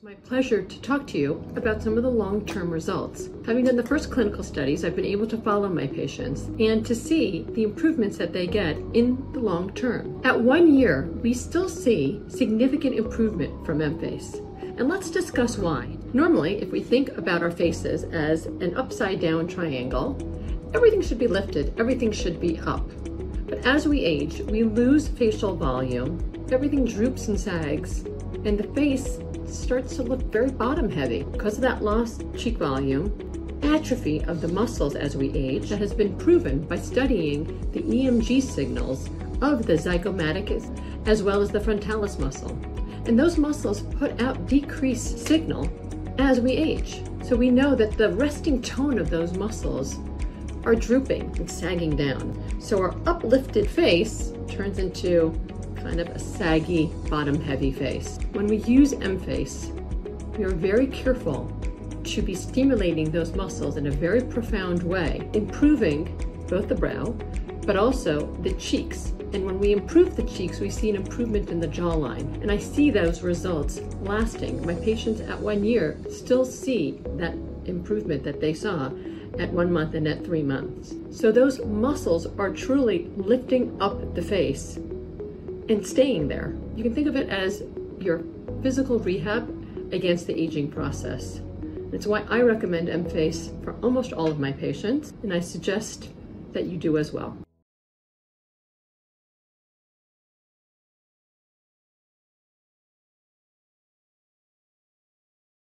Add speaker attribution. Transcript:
Speaker 1: It's my pleasure to talk to you about some of the long-term results. Having done the first clinical studies, I've been able to follow my patients and to see the improvements that they get in the long term. At 1 year, we still see significant improvement from EMFACE. And let's discuss why. Normally, if we think about our faces as an upside-down triangle, everything should be lifted, everything should be up. But as we age, we lose facial volume, everything droops and sags, and the face starts to look very bottom heavy because of that lost cheek volume, atrophy of the muscles as we age that has been proven by studying the EMG signals of the zygomaticus as well as the frontalis muscle. And those muscles put out decreased signal as we age. So we know that the resting tone of those muscles are drooping and sagging down. So our uplifted face turns into kind of a saggy, bottom-heavy face. When we use EMFACE, we are very careful to be stimulating those muscles in a very profound way, improving both the brow, but also the cheeks. And when we improve the cheeks, we see an improvement in the jawline. And I see those results lasting. My patients at 1 year still see that improvement that they saw at 1 month and at 3 months. So those muscles are truly lifting up the face and staying there. You can think of it as your physical rehab against the aging process. That's why I recommend EMFACE for almost all of my patients, and I suggest that you do as well.